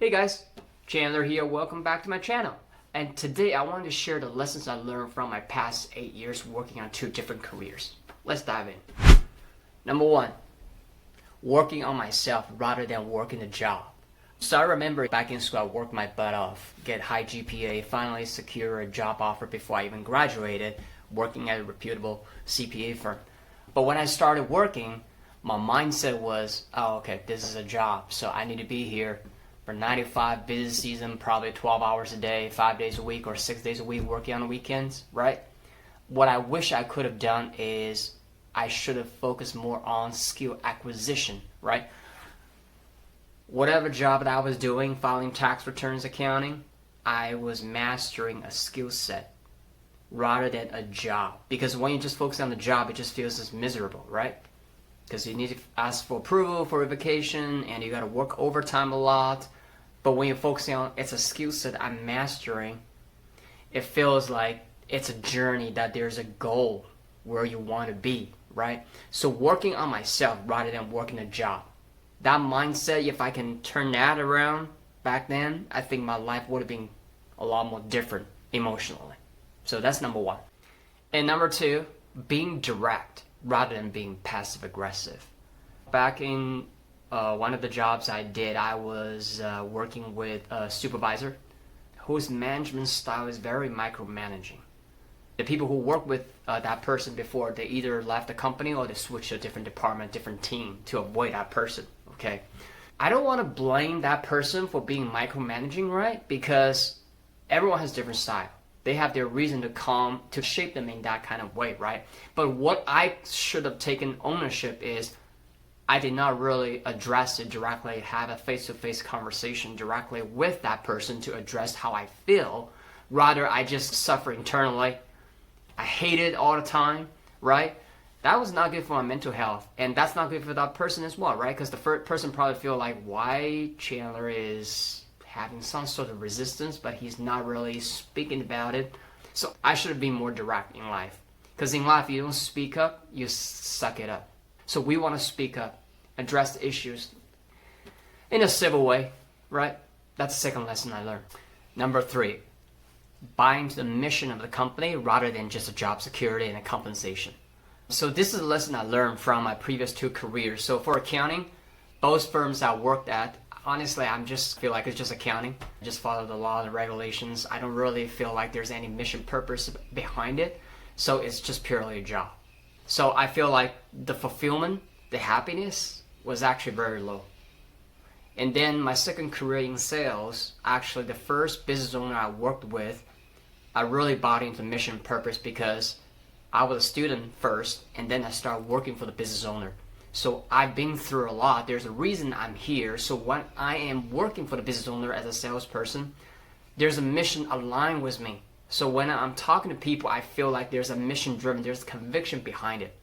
Hey guys, Chandler here. Welcome back to my channel. And today I wanted to share the lessons I learned from my past 8 years working on 2 different careers. Let's dive in. Number 1, working on myself rather than working a job. So I remember back in school I worked my butt off, get high GPA, finally secure a job offer before I even graduated, working at a reputable CPA firm. But when I started working, my mindset was, oh okay, this is a job, so I need to be here for 95 busy season, probably 12 hours a day, 5 days a week or 6 days a week working on the weekends, right? What I wish I could have done is I should have focused more on skill acquisition, right? Whatever job that I was doing, filing tax returns, accounting, I was mastering a skill set rather than a job. Because when you just focus on the job, it just feels as miserable, right? Because you need to ask for approval for a vacation and you got to work overtime a lot. But when you're focusing on it's a skill set I'm mastering, it feels like it's a journey, that there's a goal where you want to be, right? So working on myself rather than working a job. That mindset, if I can turn that around back then, I think my life would have been a lot more different emotionally. So that's number 1. And number 2, being direct rather than being passive aggressive. Back in one of the jobs I did, I was working with a supervisor whose management style is very micromanaging. The people who worked with that person before, they either left the company or they switched to a different department, different team to avoid that person, okay? I don't want to blame that person for being micromanaging, right? Because everyone has different style. They have their reason to shape them in that kind of way, right? But what I should have taken ownership is I did not really address it directly, have a face-to-face conversation directly with that person to address how I feel. Rather, I just suffer internally. I hate it all the time, right? That was not good for my mental health, and that's not good for that person as well, right? Because the person probably feel like, why Chandler is having some sort of resistance, but he's not really speaking about it. So I should have been more direct in life. Because in life, you don't speak up, you suck it up. So we want to speak up, address the issues in a civil way, right? That's the second lesson I learned. Number 3, buying into the mission of the company rather than just a job security and a compensation. So this is a lesson I learned from my previous 2 careers. So for accounting, both firms I worked at, honestly, I just feel like it's just accounting. I just follow the law and the regulations. I don't really feel like there's any mission purpose behind it. So it's just purely a job. So I feel like the fulfillment, the happiness was actually very low. And then my second career in sales, actually the first business owner I worked with, I really bought into mission purpose because I was a student first and then I started working for the business owner. So I've been through a lot. There's a reason I'm here. So when I am working for the business owner as a salesperson, there's a mission aligned with me. So when I'm talking to people, I feel like there's a mission driven, there's conviction behind it.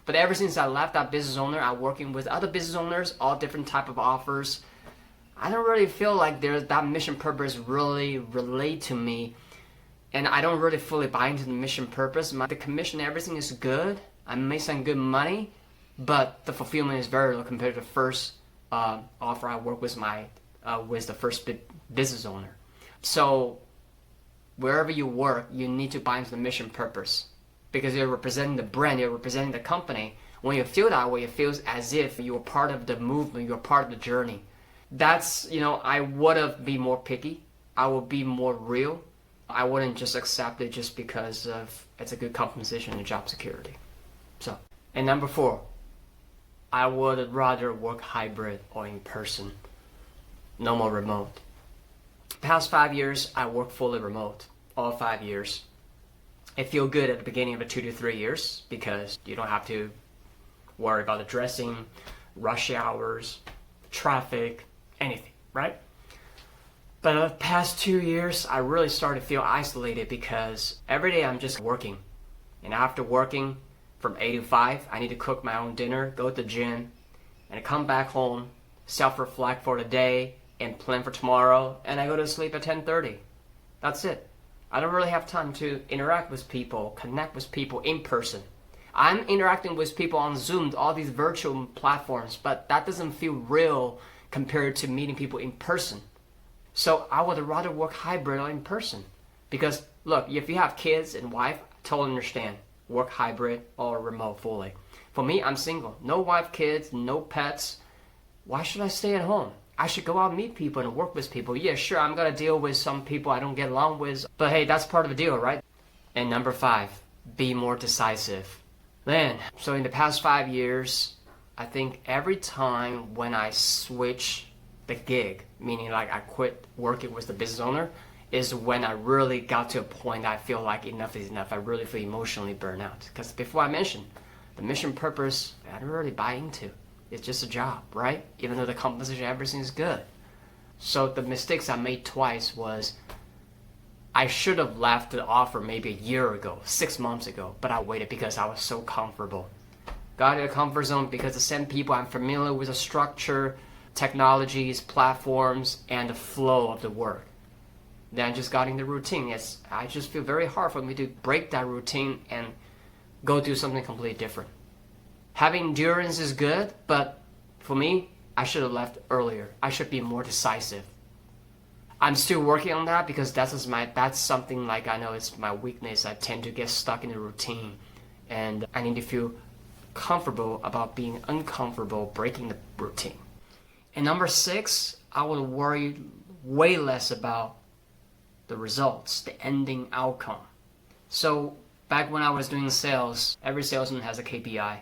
But ever since I left that business owner, I'm working with other business owners, all different type of offers. I don't really feel like there's that mission purpose really relate to me. And I don't really fully buy into the mission purpose. The commission, everything is good. I make some good money. But the fulfillment is very low compared to the first offer I worked with with the first business owner. So wherever you work, you need to buy into the mission purpose because you're representing the brand, you're representing the company. When you feel that way, it feels as if you're part of the movement, you're part of the journey. That's, I would have been more picky. I would be more real. I wouldn't just accept it just because of it's a good compensation and job security. So, and number 4. I would rather work hybrid or in person, no more remote. Past 5 years, I work fully remote, all 5 years. It feels good at the beginning of the 2 to 3 years because you don't have to worry about the dressing, rush hours, traffic, anything, right? But the past 2 years, I really started to feel isolated because every day I'm just working. And after working, from 8 to 5, I need to cook my own dinner, go to the gym, and I come back home, self-reflect for the day, and plan for tomorrow, and I go to sleep at 10:30. That's it. I don't really have time to interact with people, connect with people in person. I'm interacting with people on Zoom, all these virtual platforms, but that doesn't feel real compared to meeting people in person. So I would rather work hybrid or in person. Because look, if you have kids and wife, totally understand. Work hybrid or remote fully. For me, I'm single. No wife, kids, no pets. Why should I stay at home? I should go out and meet people and work with people. Yeah, sure, I'm going to deal with some people I don't get along with. But hey, that's part of the deal, right? And number 5, be more decisive. Man, so in the past 5 years, I think every time when I switch the gig, meaning like I quit working with the business owner, is when I really got to a point that I feel like enough is enough. I really feel emotionally burned out. Because before I mentioned, the mission purpose, I don't really buy into. It's just a job, right? Even though the compensation, everything is good. So the mistakes I made twice was I should have left the offer maybe a year ago, 6 months ago, but I waited because I was so comfortable. Got in a comfort zone because the same people I'm familiar with the structure, technologies, platforms, and the flow of the work. Then I just got in the routine. I just feel very hard for me to break that routine and go do something completely different. Having endurance is good, but for me, I should have left earlier. I should be more decisive. I'm still working on that because that's something like I know it's my weakness. I tend to get stuck in the routine, and I need to feel comfortable about being uncomfortable, breaking the routine. And number 6, I would worry way less about the results, the ending outcome. So back when I was doing sales, every salesman has a KPI.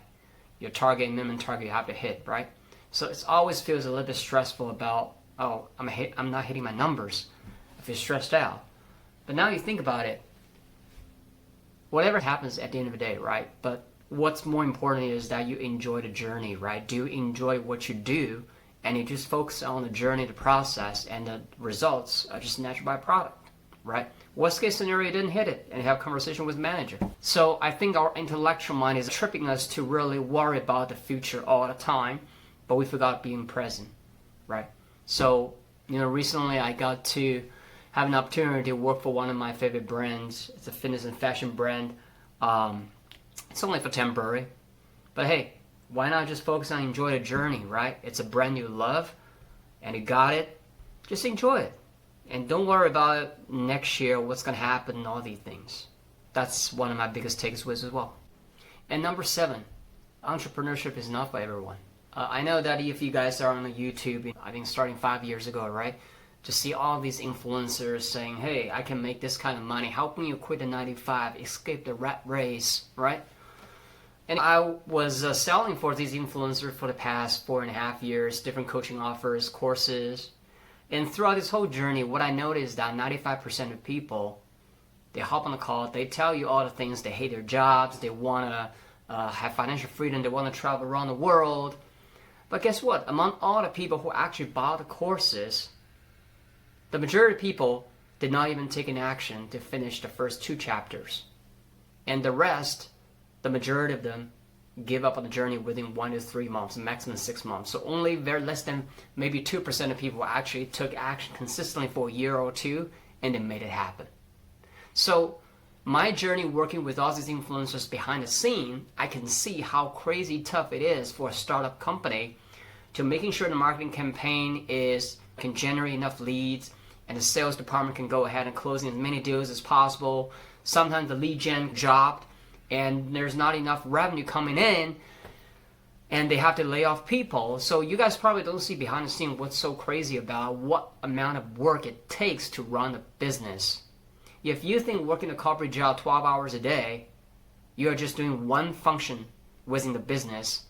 Your target, minimum target you have to hit, right? So it always feels a little bit stressful about, oh, I'm not hitting my numbers. I feel stressed out. But now you think about it, whatever happens at the end of the day, right? But what's more important is that you enjoy the journey, right? Do you enjoy what you do? And you just focus on the journey, the process, and the results are just natural byproduct, right? Worst case scenario, you didn't hit it and you have a conversation with manager. So I think our intellectual mind is tripping us to really worry about the future all the time, but we forgot being present, right? So, recently I got to have an opportunity to work for one of my favorite brands. It's a fitness and fashion brand. It's only for temporary, but hey, why not just focus on enjoy the journey, right? It's a brand you love and you got it. Just enjoy it. And don't worry about it next year, what's going to happen and all these things. That's one of my biggest takeaways as well. And number 7, entrepreneurship is not for everyone. I know that if you guys are on the YouTube, I think starting 5 years ago, right? To see all these influencers saying, hey, I can make this kind of money, helping you quit the 9-to-5, escape the rat race, right? And I was selling for these influencers for the past 4.5 years, different coaching offers, courses. And throughout this whole journey, what I noticed is that 95% of people, they hop on the call, they tell you all the things, they hate their jobs, they want to have financial freedom, they want to travel around the world. But guess what? Among all the people who actually bought the courses, the majority of people did not even take an action to finish the first 2 chapters. And the rest, the majority of them, give up on the journey within 1 to 3 months, maximum 6 months. So only very less than maybe 2% of people actually took action consistently for a year or 2 and then made it happen. So my journey working with all these influencers behind the scene, I can see how crazy tough it is for a startup company to making sure the marketing campaign can generate enough leads and the sales department can go ahead and closing as many deals as possible. Sometimes the lead gen dropped and there's not enough revenue coming in and they have to lay off people. So you guys probably don't see behind the scene what's so crazy about what amount of work it takes to run a business. If you think working a corporate job 12 hours a day, you are just doing one function within the business.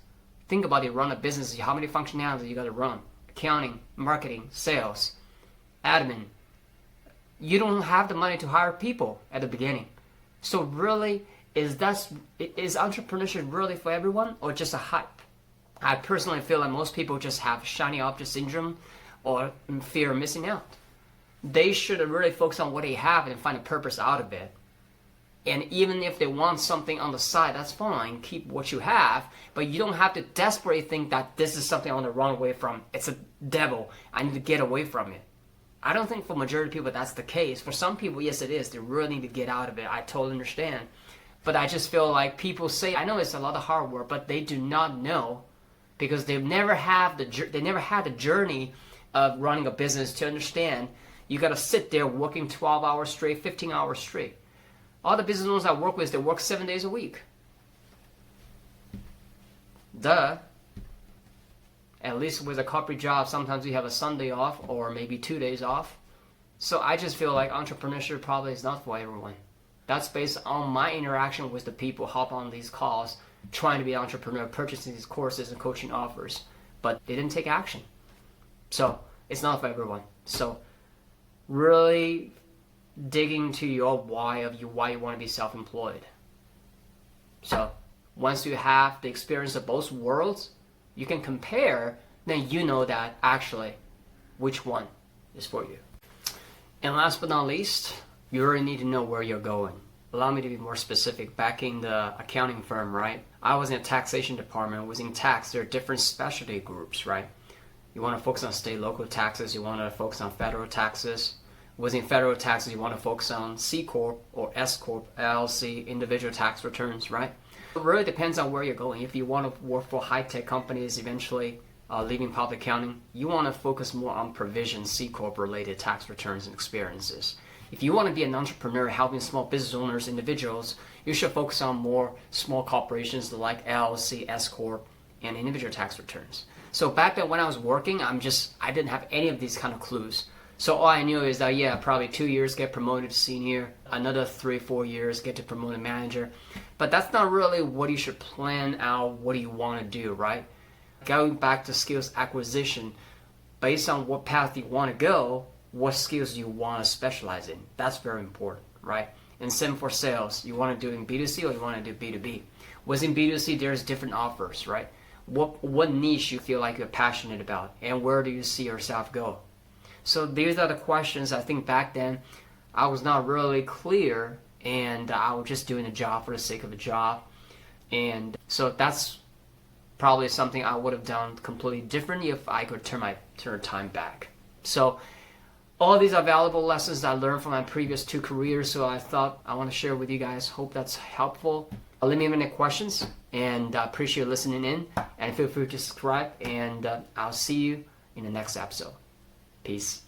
Think about it, run a business, how many functionalities you got to run. Accounting, marketing, sales, admin. You don't have the money to hire people at the beginning. So really, is entrepreneurship really for everyone or just a hype? I personally feel like most people just have shiny object syndrome or fear of missing out. They should really focus on what they have and find a purpose out of it. And even if they want something on the side, that's fine. Keep what you have. But you don't have to desperately think that this is something I want to run away from. It's a devil. I need to get away from it. I don't think for majority of people that's the case. For some people, yes, it is. They really need to get out of it. I totally understand. But I just feel like people say, I know it's a lot of hard work, but they do not know because they never had the journey of running a business to understand You got to sit there working 12 hours straight, 15 hours straight. All the business owners I work with, they work 7 days a week. Duh. At least with a corporate job, sometimes we have a Sunday off or maybe 2 days off. So I just feel like entrepreneurship probably is not for everyone. That's based on my interaction with the people hop on these calls, trying to be an entrepreneur, purchasing these courses and coaching offers, but they didn't take action. So it's not for everyone. So really dig into your why you want to be self-employed. So once you have the experience of both worlds, you can compare, then you know that actually which one is for you. And last but not least, you already need to know where you're going. Allow me to be more specific. Back in the accounting firm, right? I was in a taxation department. Was in tax. There are different specialty groups, right? You want to focus on state, local taxes. You want to focus on federal taxes. Was in federal taxes. You want to focus on C Corp or S Corp, LLC, individual tax returns, right? It really depends on where you're going. If you want to work for high-tech companies, eventually leaving public accounting, you want to focus more on provision, C Corp related tax returns and experiences. If you want to be an entrepreneur helping small business owners, individuals, you should focus on more small corporations like LLC, S Corp, and individual tax returns. So back then when I was working, I didn't have any of these kind of clues. So all I knew is that, yeah, probably 2 years get promoted to senior, another 3-4 years get to promoted manager. But that's not really what you should plan out, what do you want to do, right? Going back to skills acquisition, based on what path you want to go, what skills you want to specialize in. That's very important, right? And same for sales. You want to do in B2C or you want to do B2B. Within B2C, there's different offers, right? What niche you feel like you're passionate about, and where do you see yourself go? So these are the questions. I think back then I was not really clear, and I was just doing a job for the sake of a job. And so that's probably something I would have done completely differently if I could turn time back. So all of these are valuable lessons that I learned from my previous 2 careers, so I thought I want to share with you guys. Hope that's helpful. Let me know any questions, and I appreciate you listening in, and feel free to subscribe, and I'll see you in the next episode. Peace.